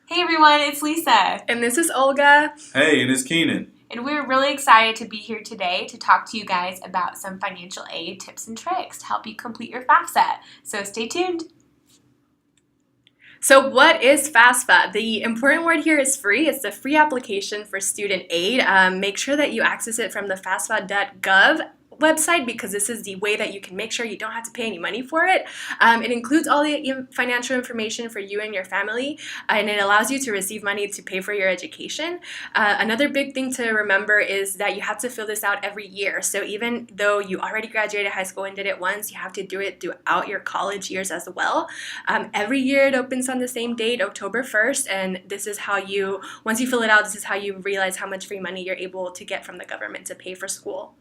Hey everyone, it's Lisa. And this is Olga. Hey, and it's Keenan. And we're really excited to be here today to talk to you guys about some financial aid tips and tricks to help you complete your FAFSA. So stay tuned. So what is FAFSA? The important word here is free. It's a free application for student aid. Make sure that you access it from the FAFSA.gov website because this is the way that you can make sure you don't have to pay any money for it. It includes all the financial information for you and your family, and it allows you to receive money to pay for your education. Another big thing to remember is that you have to fill this out every year. So even though you already graduated high school and did it once, you have to do it throughout your college years as well. Every year it opens on the same date, October 1st, and this is how once you fill it out, this is how you realize how much free money you're able to get from the government to pay for school.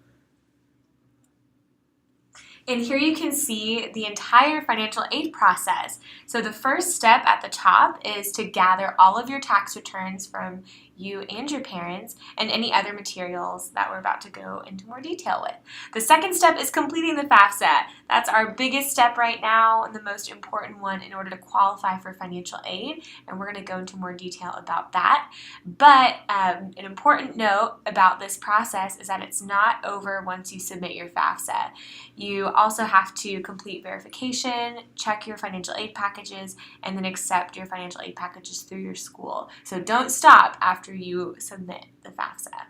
And here you can see the entire financial aid process. So the first step at the top is to gather all of your tax returns from you and your parents and any other materials that we're about to go into more detail with. The second step is completing the FAFSA. That's our biggest step right now and the most important one in order to qualify for financial aid, and we're going to go into more detail about that. But an important note about this process is that it's not over once you submit your FAFSA. You also have to complete verification, check your financial aid packages, and then accept your financial aid packages through your school. So don't stop after you submit the FAFSA.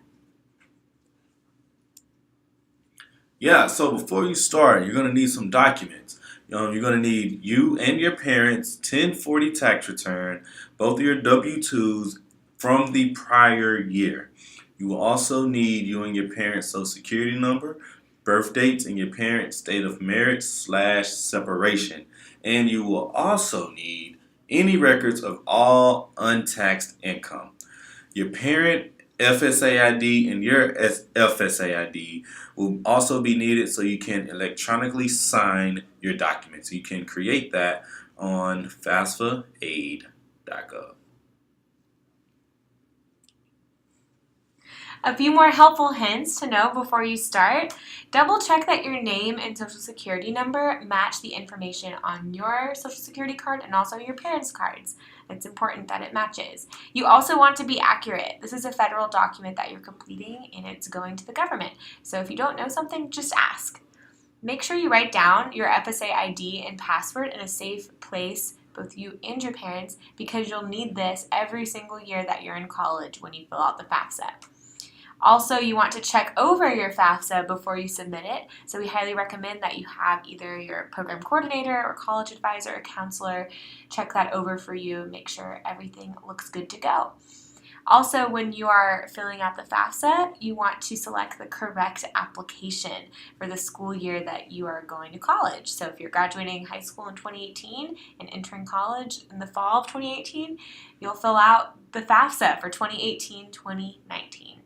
Yeah, so before you start, you're going to need some documents. You're going to need you and your parents' 1040 tax return, both of your W-2s from the prior year. You will also need you and your parents' social security number, birth dates, and your parents' date of marriage/separation. And you will also need any records of all untaxed income. Your parent FSA ID and your FSA ID will also be needed so you can electronically sign your documents. You can create that on FAFSAaid.gov. A few more helpful hints to know before you start. Double check that your name and social security number match the information on your social security card and also your parents' cards. It's important that it matches. You also want to be accurate. This is a federal document that you're completing and it's going to the government. So if you don't know something, just ask. Make sure you write down your FSA ID and password in a safe place, both you and your parents, because you'll need this every single year that you're in college when you fill out the FAFSA. Also, you want to check over your FAFSA before you submit it, so we highly recommend that you have either your program coordinator or college advisor or counselor check that over for you, make sure everything looks good to go. Also, when you are filling out the FAFSA, you want to select the correct application for the school year that you are going to college. So if you're graduating high school in 2018 and entering college in the fall of 2018, you'll fill out the FAFSA for 2018-2019.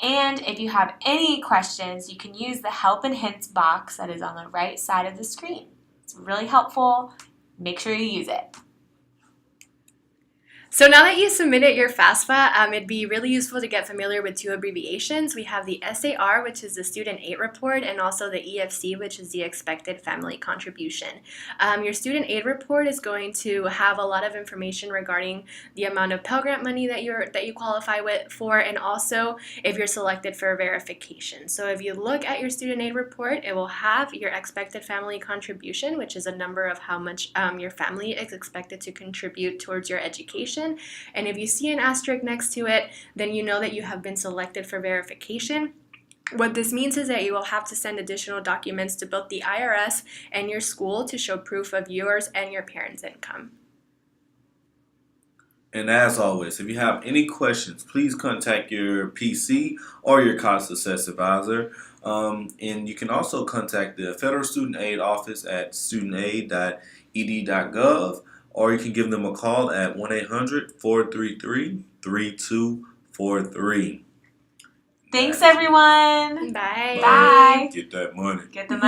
And if you have any questions, you can use the Help and Hints box that is on the right side of the screen. It's really helpful. Make sure you use it. So now that you submitted your FAFSA, it'd be really useful to get familiar with two abbreviations. We have the SAR, which is the Student Aid Report, and also the EFC, which is the Expected Family Contribution. Your Student Aid Report is going to have a lot of information regarding the amount of Pell Grant money that you qualify for, and also if you're selected for verification. So if you look at your Student Aid Report, it will have your Expected Family Contribution, which is a number of how much your family is expected to contribute towards your education. And if you see an asterisk next to it, then you know that you have been selected for verification. What this means is that you will have to send additional documents to both the IRS and your school to show proof of yours and your parents' income. And as always, if you have any questions, please contact your PC or your college success advisor. And you can also contact the Federal Student Aid Office at studentaid.ed.gov. Or you can give them a call at 1-800-433-3243. Thanks, everyone. Bye. Bye. Get that money. Get the money.